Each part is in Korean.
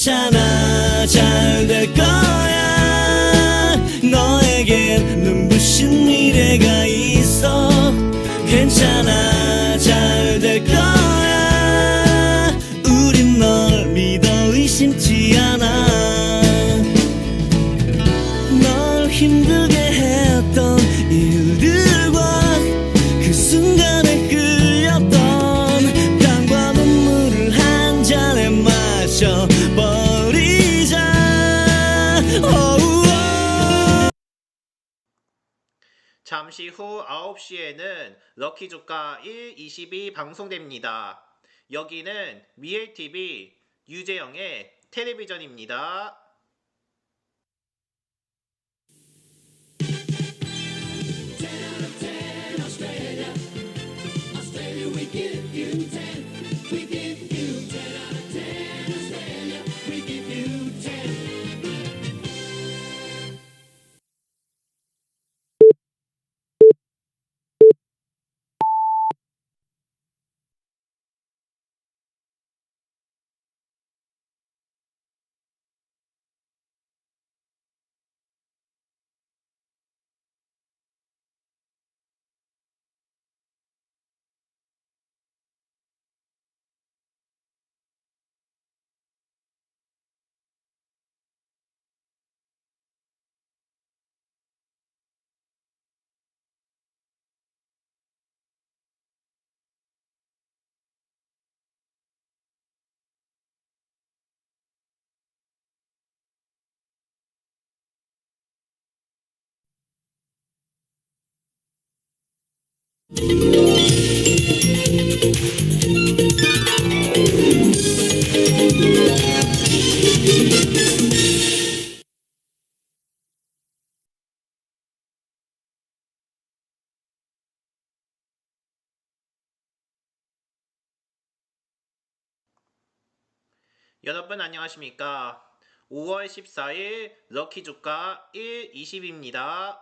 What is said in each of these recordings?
괜찮아 잘 될 거야 너에겐 눈부신 미래가 있어 괜찮아 잘 될 거야 우린 널 믿어 의심치 않아 널 힘들게 했던 일들과 그 순간에 끌렸던 땀과 눈물을 한 잔에 마셔버리자 잠시 후 9시에는 럭키조카 1, 22 방송됩니다. 여기는 미엘TV 유재영의 텔레비전입니다. 여러분 안녕하십니까? 5월 14일 럭키조카 1, 20입니다.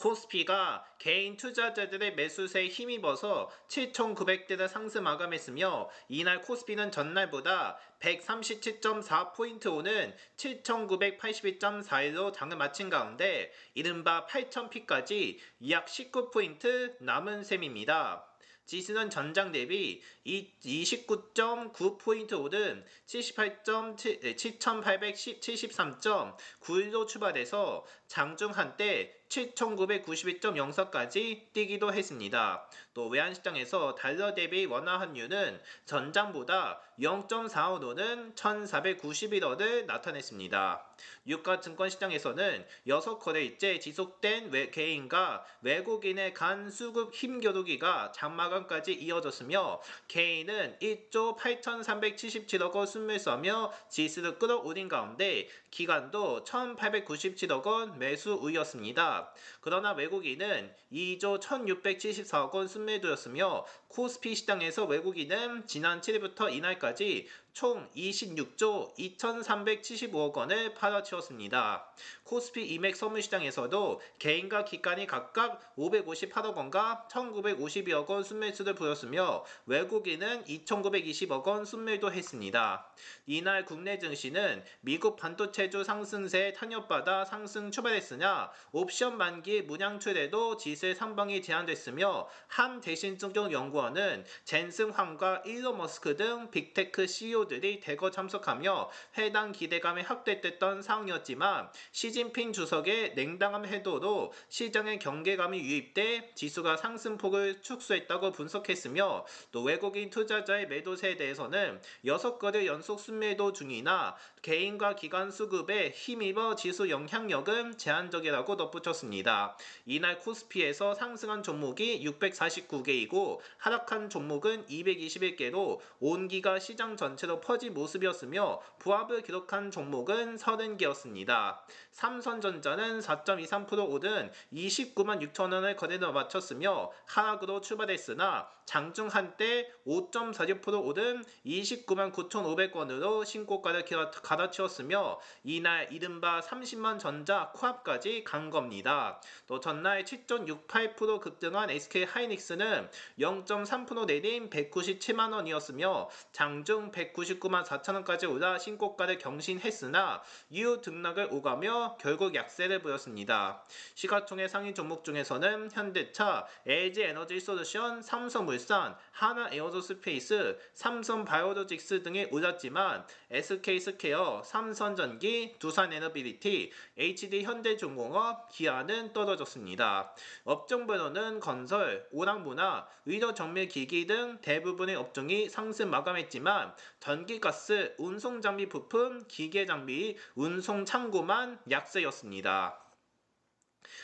코스피가 개인 투자자들의 매수세에 힘입어서 7,900대를 상승 마감했으며 이날 코스피는 전날보다 137.4포인트 오른 7,982.41로 장을 마친 가운데 이른바 8,000피까지 약 19포인트 남은 셈입니다. 지수는 전장 대비 29.9포인트 오른 7873.91로 출발해서 장중 한때 7,992.04까지 뛰기도 했습니다. 또 외환시장에서 달러 대비 원화 환율은 전장보다 0.45도는 1,491원을 나타냈습니다. 유가증권시장에서는 6거래일째 지속된 개인과 외국인의 간 수급 힘겨루기가 장마감까지 이어졌으며 개인은 1조 8,377억원 순매를 써며 지수를 끌어올린 가운데 기관도 1,897억원 매수 우위였습니다. 그러나 외국인은 2조 1,674억원 순매도였으며 코스피 시장에서 외국인은 지난 7일부터 이날까지 총 26조 2,375억원을 팔아치웠습니다. 코스피 이맥 선물시장에서도 개인과 기관이 각각 558억원과 1,952억원 순매수를 보였으며 외국인은 2,920억원 순매도 했습니다. 이날 국내 증시는 미국 반도체주 상승세에 탄력받아 상승 출발했으나 옵션 만기 문양출에도 지수의 상방이 제한됐으며 한 대신증권연구원은 젠슨 황과 일론 머스크 등 빅테크 CEO들이 대거 참석하며 해당 기대감에 확대됐던 상황이었지만 시진핑 주석의 냉담한 해도로 시장의 경계감이 유입돼 지수가 상승폭을 축소했다고 분석했으며 또 외국인 투자자의 매도세에 대해서는 6거래 연속 순매도 중이나 개인과 기관 수급에 힘입어 지수 영향력은 제한적이라고 덧붙였습니다. 이날 코스피에서 상승한 종목이 649개이고 하락한 종목은 221개로 온기가 시장 전체로 그대로 퍼진 모습이었으며 부합을 기록한 종목은 30개였습니다. 삼성전자는 4.23% 오른 29만 6천 원을 거래로 마쳤으며 하락으로 출발했으나 장중 한때 5.46% 오른 29만 9,500원으로 신고가를 갈아치웠으며 이날 이른바 30만 전자 코앞까지 간 겁니다. 또 전날 7.68% 급등한 SK 하이닉스는 0.3% 내린 197만 원이었으며 장중 199만 4천 원까지 오라 신고가를 경신했으나 이후 등락을 오가며 결국 약세를 보였습니다. 시가총액 상위 종목 중에서는 현대차, LG에너지솔루션, 삼성물산, 하나에어로스페이스, 삼성바이오로직스 등이 오랐지만 SK스퀘어, 삼성전기, 두산에너빌리티, HD현대중공업, 기아는 떨어졌습니다. 업종별로는 건설, 오락문화, 의료정밀기기 등 대부분의 업종이 상승 마감했지만 전기가스, 운송장비 부품, 기계장비, 운송창고만 약세였습니다.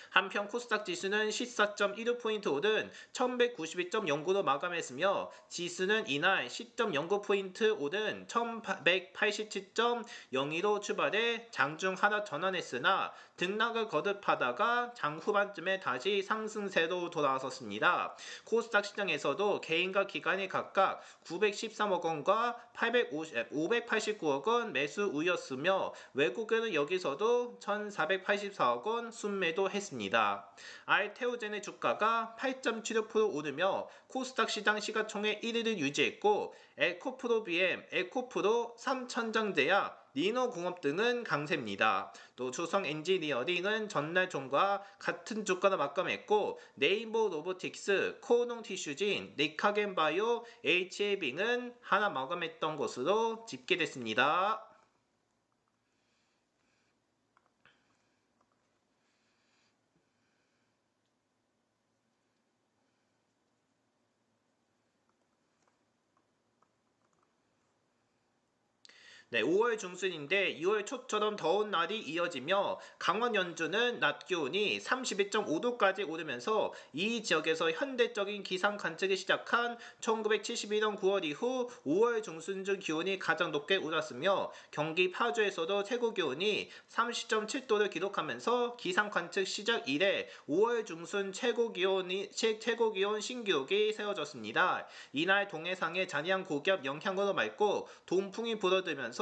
한편 코스닥 지수는 14.16포인트 오른 1192.09로 마감했으며 지수는 이날 10.09포인트 오른 1187.02로 출발해 장중 하락 전환했으나 등락을 거듭하다가 장 후반쯤에 다시 상승세로 돌아섰습니다. 코스닥 시장에서도 개인과 기관이 각각 913억 원과 589억 원 매수 우였으며 외국인은 여기서도 1484억 원 순매도했습니다. 알테오젠의 주가가 8.76% 오르며 코스닥 시장 시가총액 1위를 유지했고 에코프로 BM, 에코프로, 삼천장제약, 리노공업 등은 강세입니다. 또 조성엔지니어링은 전날 종과 같은 주가로 마감했고 네이버 로보틱스, 코농티슈진, 리카겐바이오, HA빙은 하나 마감했던 것으로 집계됐습니다. 네, 5월 중순인데 2월 초처럼 더운 날이 이어지며 강원 연주는 낮 기온이 32.5도까지 오르면서 이 지역에서 현대적인 기상 관측이 시작한 1971년 9월 이후 5월 중순 기온이 가장 높게 오랐으며 경기 파주에서도 최고 기온이 30.7도를 기록하면서 기상 관측 시작 이래 5월 중순 최고 기온 신기록이 세워졌습니다. 이날 동해상의 잔해한 고기압 영향으로 맑고 동풍이 불어들면서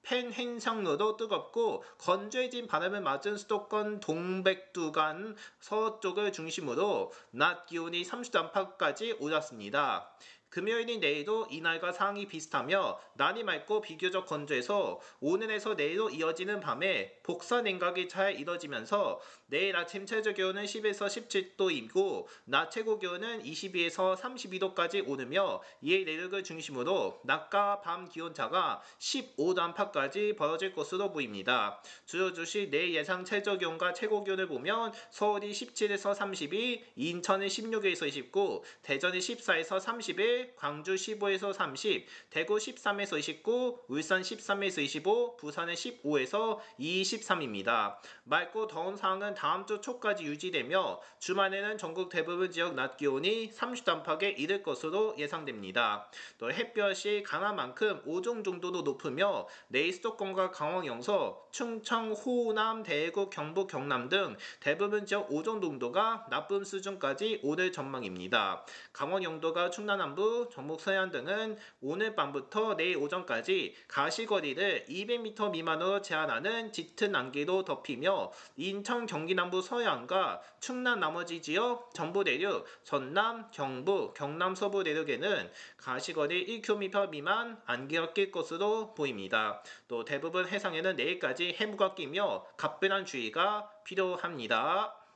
펜헨상로도 뜨겁고 건조해진 바람을 맞은 수도권 동백두간 서쪽을 중심으로 낮 기온이 30도 안팎까지 올랐습니다. 금요일인 내일도 이날과 상황이 비슷하며 날이 맑고 비교적 건조해서 오늘에서 내일로 이어지는 밤에 복사 냉각이 잘 이뤄지면서 내일 아침 최저 기온은 10에서 17도이고 낮 최고 기온은 22에서 32도까지 오르며 이에 내륙을 중심으로 낮과 밤 기온차가 15도 안팎까지 벌어질 것으로 보입니다. 주요 도시 내일 예상 최저 기온과 최고 기온을 보면 서울이 17에서 32, 인천은 16에서 29, 대전이 14에서 31, 광주 15에서 30, 대구 13에서 29, 울산 13에서 25, 부산은 15에서 23입니다. 맑고 더운 상황은 다음 주 초까지 유지되며 주말에는 전국 대부분 지역 낮 기온이 30도 안팎에 이를 것으로 예상됩니다. 또 햇볕이 강한 만큼 오종 정도도 높으며 내일 수도권과 강원 영서, 충청, 호남, 대구, 경북, 경남 등 대부분 지역 오종 농도가 나쁨 수준까지 오를 전망입니다. 강원 영도가 충남 남부, 전북 서해안 등은 오늘 밤부터 내일 오전까지 가시거리를 200m 미만으로 제한하는 짙은 안개로 덮이며 인천, 경기 남부 서해안과 충남 나머지 지역, 전부 내륙, 전남, 경북, 경남 서부 내륙에는 가시거리 1km 미만 안개가 낄 것으로 보입니다. 또 대부분 해상에는 내일까지 해무가 끼며 각별한 주의가 필요합니다.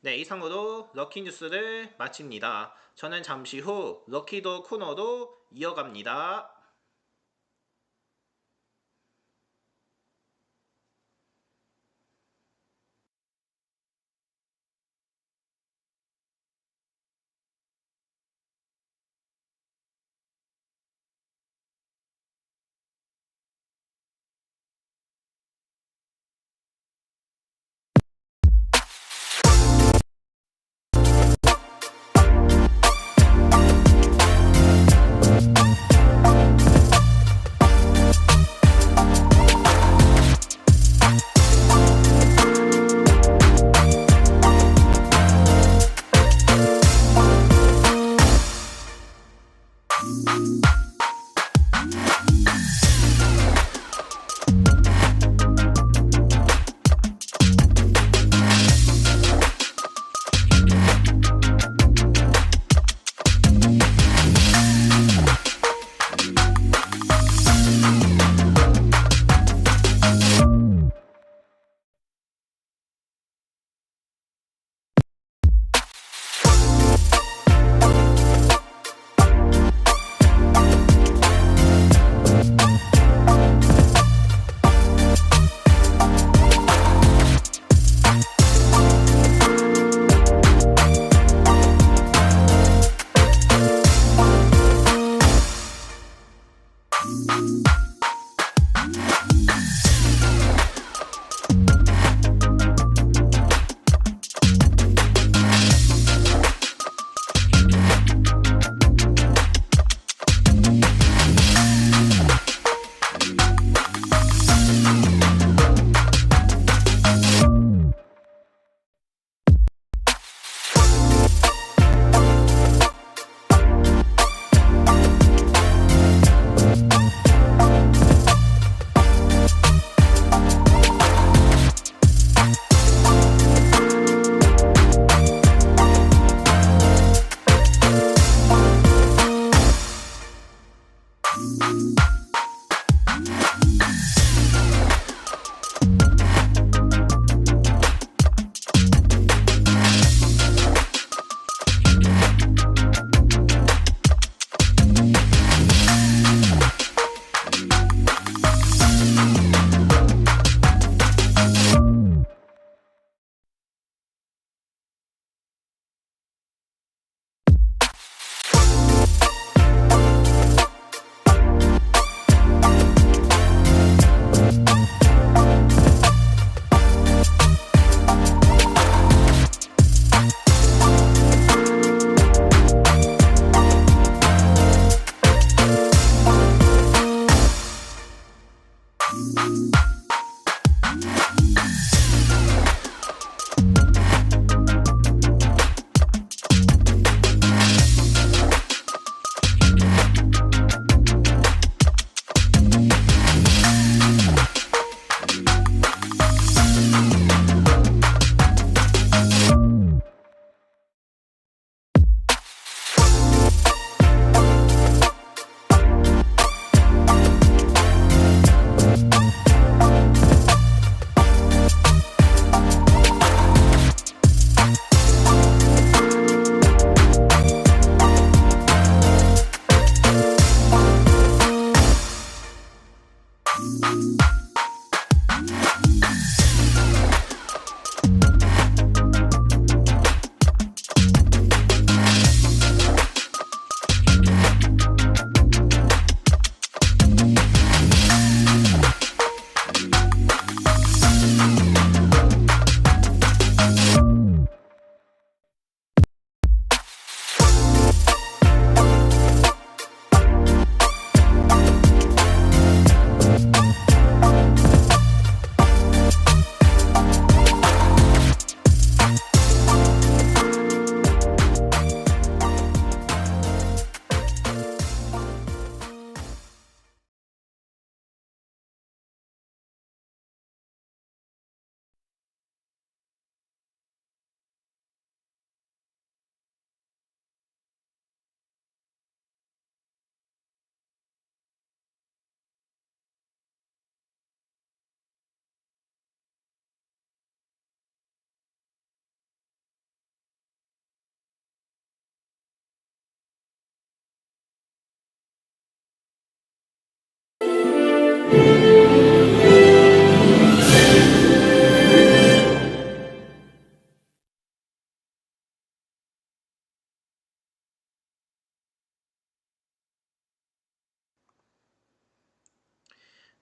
네, 이상으로 럭키뉴스를 마칩니다. 저는 잠시 후 럭키도 코너로 이어갑니다.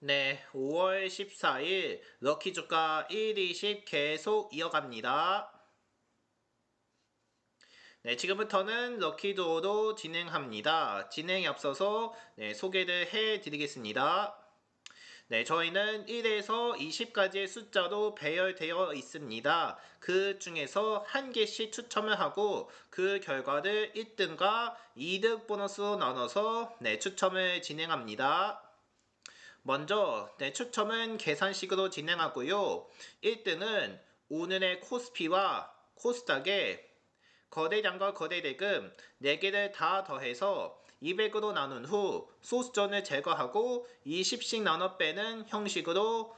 네, 5월 14일 럭키 주가 1, 20 계속 이어갑니다. 네, 지금부터는 럭키도어도 진행합니다. 진행에 앞서서 소개를 해드리겠습니다. 네, 저희는 1에서 20까지의 숫자로 배열되어 있습니다. 그 중에서 한 개씩 추첨을 하고 그 결과를 1등과 2등 보너스로 나눠서 추첨을 진행합니다. 먼저 추첨은 계산식으로 진행하고요. 1등은 오늘의 코스피와 코스닥의 거래량과 거래대금 4개를 다 더해서 200으로 나눈 후 소수점을 제거하고 20씩 나눠 빼는 형식으로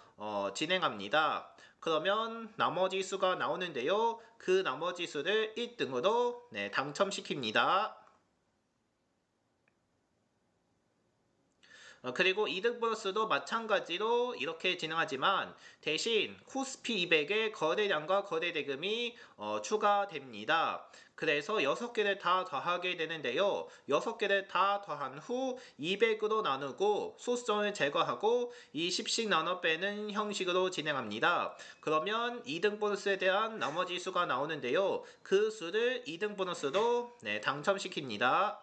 진행합니다. 그러면 나머지 수가 나오는데요. 그 나머지 수를 1등으로 당첨시킵니다. 그리고 이득 보너스도 마찬가지로 이렇게 진행하지만 대신 코스피 200의 거래량과 거래대금이 추가됩니다. 그래서 6개를 다 더하게 되는데요. 6개를 다 더한 후 200으로 나누고 소수점을 제거하고 20씩 나눠 빼는 형식으로 진행합니다. 그러면 2등 보너스에 대한 나머지 수가 나오는데요. 그 수를 2등 보너스로 당첨시킵니다.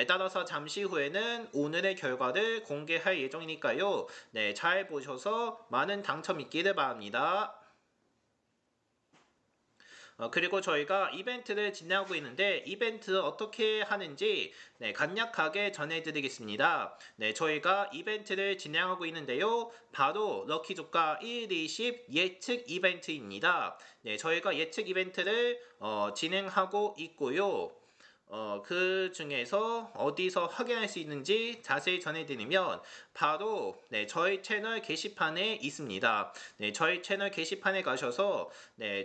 따라서 잠시 후에는 오늘의 결과를 공개할 예정이니까요. 잘 보셔서 많은 당첨 있기를 바랍니다. 그리고 저희가 이벤트를 진행하고 있는데 이벤트 어떻게 하는지 간략하게 전해드리겠습니다. 저희가 이벤트를 진행하고 있는데요. 바로 럭키주가 1, 20 예측 이벤트입니다. 저희가 예측 이벤트를 진행하고 있고요. 그 중에서 어디서 확인할 수 있는지 자세히 전해드리면 바로 저희 채널 게시판에 있습니다. 저희 채널 게시판에 가셔서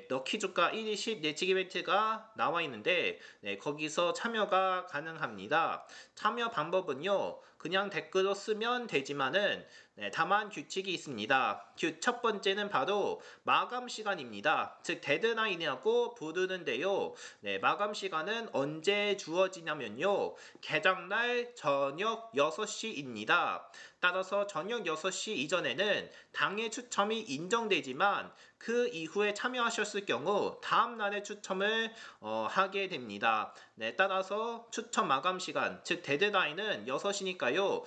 럭키주가 1, 20 예측 이벤트가 나와 있는데 거기서 참여가 가능합니다. 참여 방법은요. 그냥 댓글로 쓰면 되지만은 다만 규칙이 있습니다. 첫 번째는 바로 마감 시간입니다. 즉 데드라인이라고 부르는데요. 마감 시간은 언제 주어지냐면요. 개장날 저녁 6시입니다. 따라서 저녁 6시 이전에는 당일 추첨이 인정되지만 그 이후에 참여하셨을 경우 다음날에 추첨을 하게 됩니다. 따라서 추첨 마감 시간, 즉 데드라인은 6시니까요.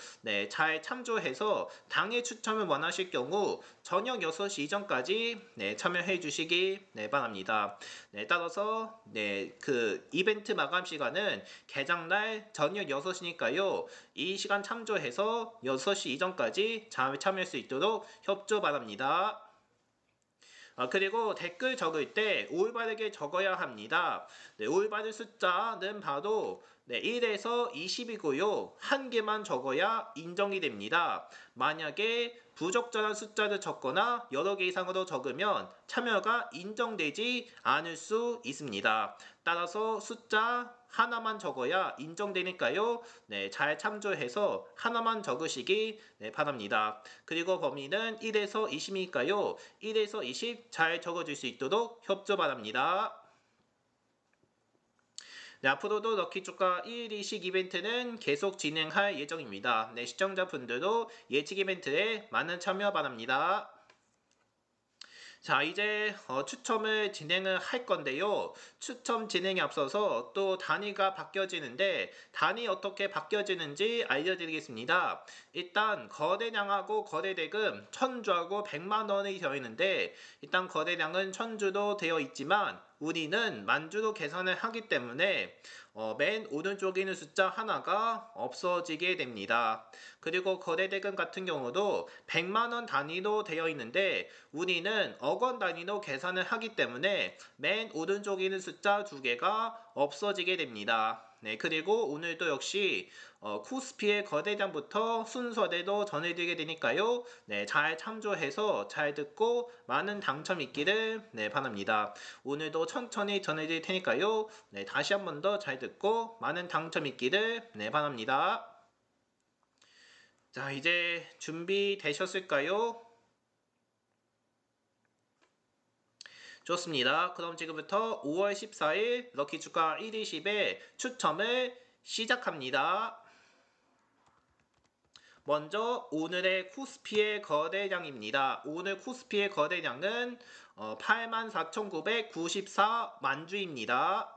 잘 참조해서 당일 추첨을 원하실 경우 저녁 6시 이전까지 참여해 주시기 바랍니다. 따라서 그 이벤트 마감 시간은 개장날 저녁 6시니까요. 이 시간 참조해서 6시 이전까지 참여할 수 있도록 협조 바랍니다. 그리고 댓글 적을 때 올바르게 적어야 합니다. 올바른 숫자는 바로 1에서 20이고요. 한 개만 적어야 인정이 됩니다. 만약에 부적절한 숫자를 적거나 여러 개 이상으로 적으면 참여가 인정되지 않을 수 있습니다. 따라서 숫자 하나만 적어야 인정되니까요. 잘 참조해서 하나만 적으시기 바랍니다. 그리고 범위는 1에서 20이니까요. 1에서 20 잘 적어줄 수 있도록 협조 바랍니다. 앞으로도 럭키주가 1, 20 이벤트는 계속 진행할 예정입니다. 시청자분들도 예측 이벤트에 많은 참여 바랍니다. 자, 이제 추첨을 진행을 할 건데요. 추첨 진행에 앞서서 또 단위가 바뀌어지는데 단위 어떻게 바뀌어지는지 알려드리겠습니다. 일단 거래량하고 거래대금 1000주하고 100만원이 되어 있는데 일단 거래량은 1000주로 되어 있지만 우리는 만주로 계산을 하기 때문에 맨 오른쪽에 있는 숫자 하나가 없어지게 됩니다. 그리고 거래대금 같은 경우도 100만원 단위로 되어 있는데 우리는 억원 단위로 계산을 하기 때문에 맨 오른쪽에 있는 숫자 2개가 없어지게 됩니다. 그리고 오늘도 역시 코스피의 거래량부터 순서대로 전해드리게 되니까요. 잘 참조해서 잘 듣고 많은 당첨 있기를 바랍니다. 오늘도 천천히 전해드릴 테니까요. 다시 한 번 더 잘 듣고 많은 당첨 있기를 바랍니다. 자, 이제 준비되셨을까요? 좋습니다. 그럼 지금부터 5월 14일 럭키주가 1, 20의 추첨을 시작합니다. 먼저 오늘의 코스피의 거래량입니다. 오늘 코스피의 거래량은 84,994만 주입니다.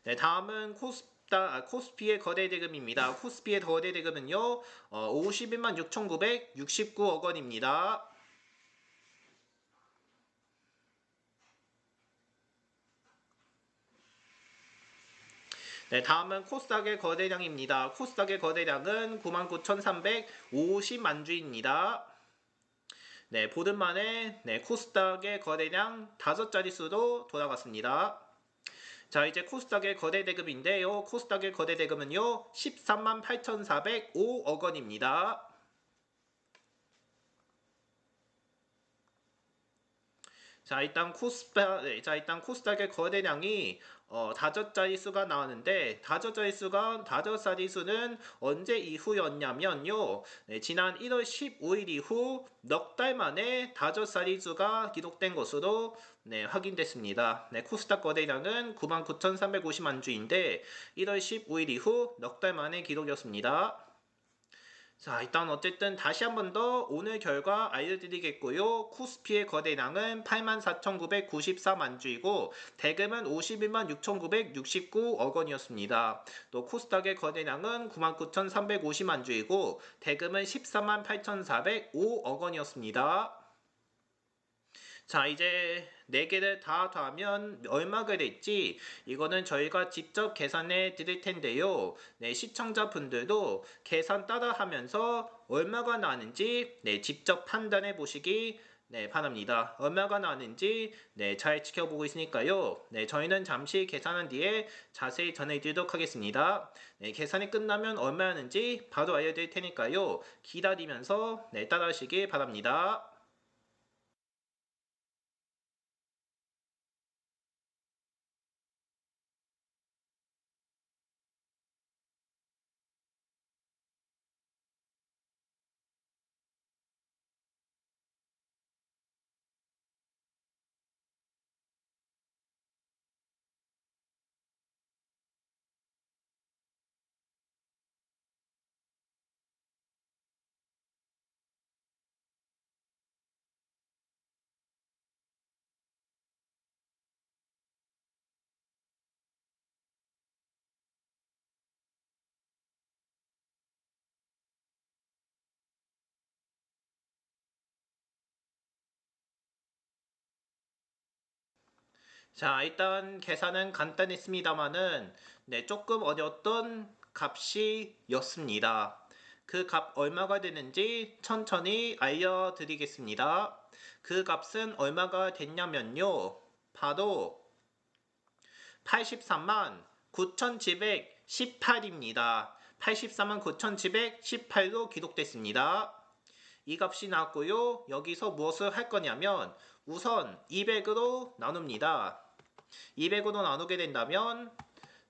네, 다음은 코스피의 거래대금입니다. 코스피의 거래대금은요, 51만 6,969억 원입니다. 네, 다음은 코스닥의 거래량입니다. 코스닥의 거래량은 99,350만 주입니다. 네, 보름 만에 코스닥의 거래량 5자릿수로 돌아갔습니다. 자, 이제 코스닥의 거래 대금인데요. 코스닥의 거래 대금은요, 13만 8,405억 원입니다. 자, 일단 코스닥의 거래량이 다섯 자릿수가 나왔는데 다섯 자릿수는 언제 이후였냐면요. 네, 지난 1월 15일 이후 넉 달 만에 다섯 자릿수가 기록된 것으로 확인됐습니다. 네, 코스닥 거래량은 99,350만 주인데 1월 15일 이후 넉 달 만에 기록이었습니다. 자, 일단 어쨌든 다시 한 번 더 오늘 결과 알려드리겠고요. 코스피의 거래량은 84,994만 주이고 대금은 51만 6,969억 원이었습니다. 또 코스닥의 거래량은 99,350만 주이고 대금은 14만 8,405억 원이었습니다. 자, 이제 4개를 다 더하면 얼마가 될지 이거는 저희가 직접 계산해 드릴 텐데요. 네, 시청자분들도 계산 따라 하면서 얼마가 나는지 직접 판단해 보시기 바랍니다. 얼마가 나는지 잘 지켜보고 있으니까요. 저희는 잠시 계산한 뒤에 자세히 전해드리도록 하겠습니다. 계산이 끝나면 얼마였는지 바로 알려드릴 테니까요. 기다리면서 따라하시기 바랍니다. 자, 일단 계산은 간단했습니다만은 조금 어려웠던 값이었습니다. 그 값 얼마가 되는지 천천히 알려드리겠습니다. 그 값은 얼마가 됐냐면요. 바로 83만 9,718입니다. 84만 9,718로 기록됐습니다. 이 값이 나왔고요. 여기서 무엇을 할 거냐면 우선 200으로 나눕니다. 200으로 나누게 된다면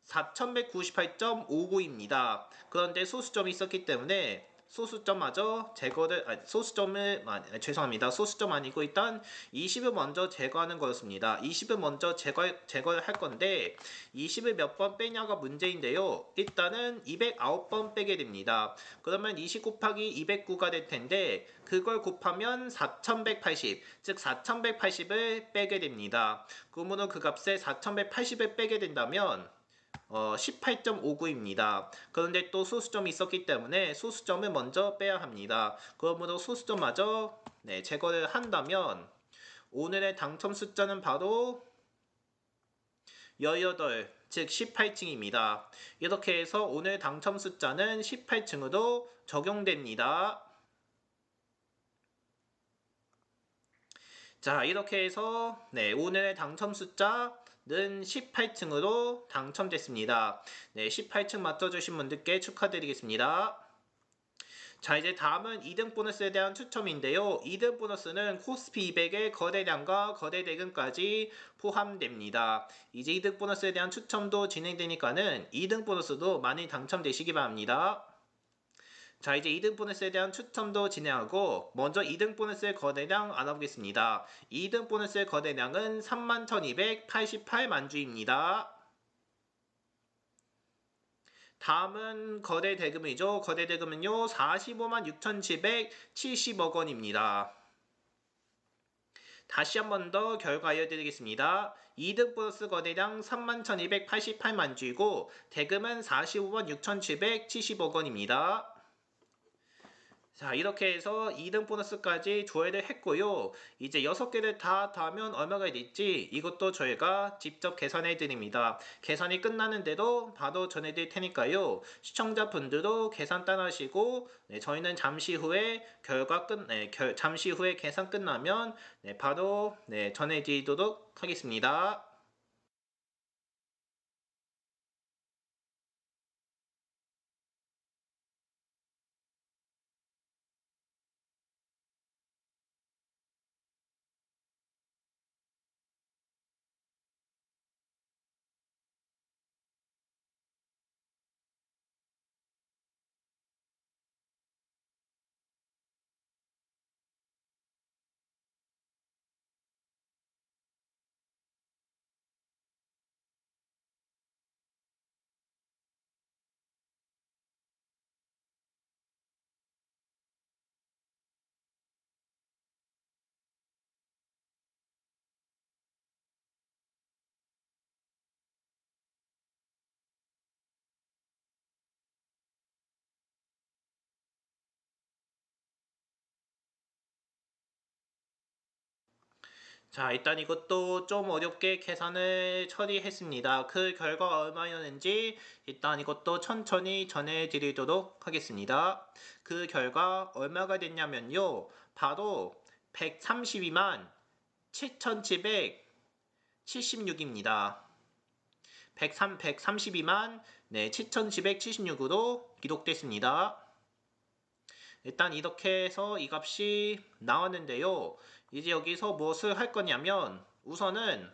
4198.59입니다. 그런데 소수점이 있었기 때문에 소수점마저 죄송합니다. 소수점 아니고 일단 20을 먼저 제거하는 거였습니다. 20을 먼저 제거를 할 건데 20을 몇 번 빼냐가 문제인데요. 일단은 209번 빼게 됩니다. 그러면 20 곱하기 209가 될 텐데 그걸 곱하면 4180, 즉 4180을 빼게 됩니다. 그러므로 그 값에 4180을 빼게 된다면 18.59입니다. 그런데 또 소수점이 있었기 때문에 소수점을 먼저 빼야 합니다. 그러므로 소수점마저 제거를 한다면 오늘의 당첨 숫자는 바로 18, 즉 18층입니다. 이렇게 해서 오늘 당첨 숫자는 18층으로 적용됩니다. 자, 이렇게 해서 오늘의 당첨 숫자는 18층으로 당첨됐습니다. 18층 맞춰주신 분들께 축하드리겠습니다. 자, 이제 다음은 2등 보너스에 대한 추첨인데요. 2등 보너스는 코스피 200의 거래량과 거래 대금까지 포함됩니다. 이제 2등 보너스에 대한 추첨도 진행되니까는 2등 보너스도 많이 당첨되시기 바랍니다. 자, 이제 2등 보너스에 대한 추첨도 진행하고 먼저 2등 보너스의 거래량 알아보겠습니다. 2등 보너스의 거래량은 31,288만 주입니다. 다음은 거대 대금이죠. 거대 대금은요 45만 6,770억 원입니다. 다시 한 번 더 결과 알려드리겠습니다. 2등 보너스 거래량 31,288만 주이고 대금은 45만 6,770억 원입니다. 자, 이렇게 해서 2등 보너스까지 조회를 했고요. 이제 6개를 다 더하면 얼마가 될지 이것도 저희가 직접 계산해 드립니다. 계산이 끝나는데도 바로 전해드릴 테니까요. 시청자분들도 계산 따라하시고 저희는 잠시 후에 잠시 후에 계산 끝나면 바로 전해드리도록 하겠습니다. 자, 일단 이것도 좀 어렵게 계산을 처리했습니다. 그 결과 얼마였는지 일단 이것도 천천히 전해드리도록 하겠습니다. 그 결과 얼마가 됐냐면요. 바로 132만 7,776입니다. 132만 7,776으로 기록됐습니다. 일단 이렇게 해서 이 값이 나왔는데요. 이제 여기서 무엇을 할 거냐면 우선은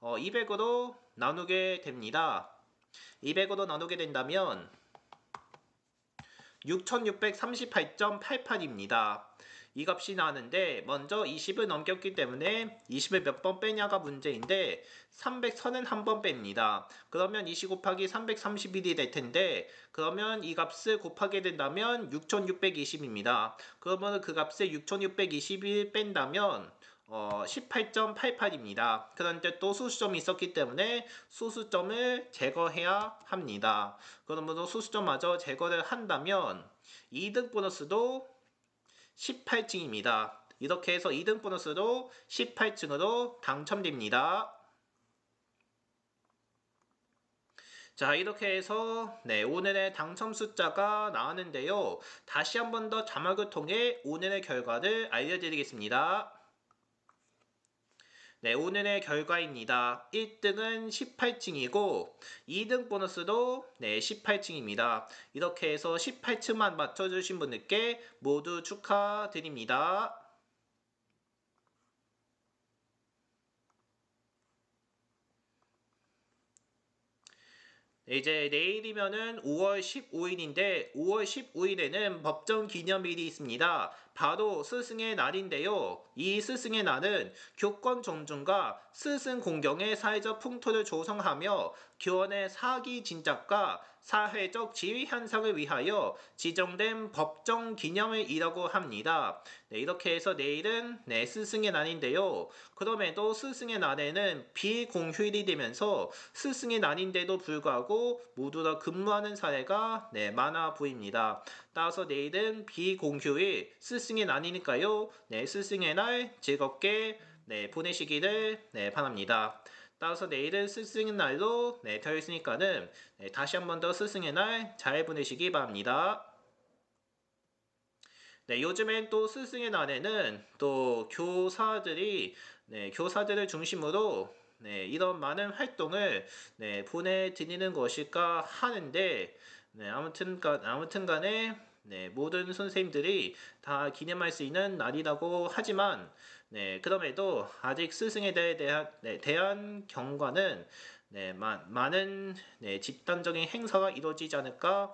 200으로 나누게 됩니다. 200으로 나누게 된다면 6638.88입니다. 이 값이 나왔는데 먼저 20을 넘겼기 때문에 20을 몇 번 빼냐가 문제인데 331번 뺍니다. 그러면 20 곱하기 331이 될 텐데 그러면 이 값을 곱하게 된다면 6620입니다. 그러면 그 값을 6621 뺀다면 18.88입니다. 그런데 또 소수점이 있었기 때문에 소수점을 제거해야 합니다. 그러므로 소수점마저 제거를 한다면 2등 보너스도 18층입니다. 이렇게 해서 2등 보너스도 18층으로 당첨됩니다. 자, 이렇게 해서 오늘의 당첨 숫자가 나왔는데요. 다시 한 번 더 자막을 통해 오늘의 결과를 알려드리겠습니다. 오늘의 결과입니다. 1등은 18층이고 2등 보너스도 18층입니다. 이렇게 해서 18층만 맞춰주신 분들께 모두 축하드립니다. 이제 내일이면은 5월 15일인데 5월 15일에는 법정 기념일이 있습니다. 바로 스승의 날인데요. 이 스승의 날은 교권 존중과 스승 공경의 사회적 풍토를 조성하며 교원의 사기 진작과 사회적 지위 향상을 위하여 지정된 법정 기념일이라고 합니다. 이렇게 해서 내일은 스승의 날인데요. 그럼에도 스승의 날에는 비공휴일이 되면서 스승의 날인데도 불구하고 모두 다 근무하는 사례가 많아 보입니다. 따라서 내일은 비공휴일 스승의 날이니까요. 스승의 날 즐겁게 보내시기를 바랍니다. 따라서 내일은 스승의 날로 되어 있으니까는 다시 한 번 더 스승의 날 잘 보내시기 바랍니다. 요즘엔 또 스승의 날에는 또 교사들을 중심으로 이런 많은 활동을 보내드리는 것일까 하는데 아무튼 간에 모든 선생님들이 다 기념할 수 있는 날이라고 하지만 그럼에도 아직 스승에 대한 경과는 많은 집단적인 행사가 이루어지지 않을까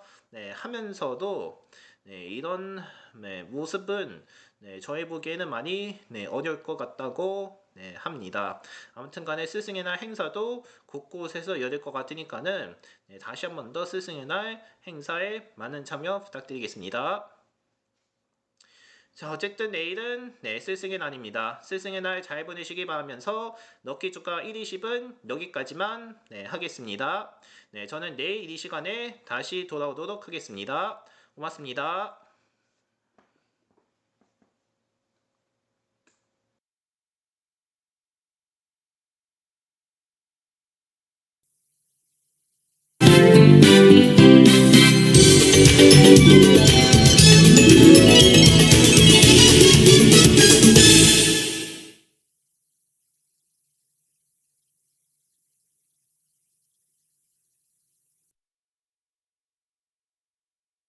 하면서도 이런 모습은 저희 보기에는 많이 어려울 것 같다고 합니다. 아무튼 간에 스승의 날 행사도 곳곳에서 열릴 것 같으니까는 다시 한 번 더 스승의 날 행사에 많은 참여 부탁드리겠습니다. 자, 어쨌든 내일은 스승의 날입니다. 스승의 날 잘 보내시기 바라면서 럭키 주가 1, 20은 여기까지만 하겠습니다. 저는 내일 이 시간에 다시 돌아오도록 하겠습니다. 고맙습니다.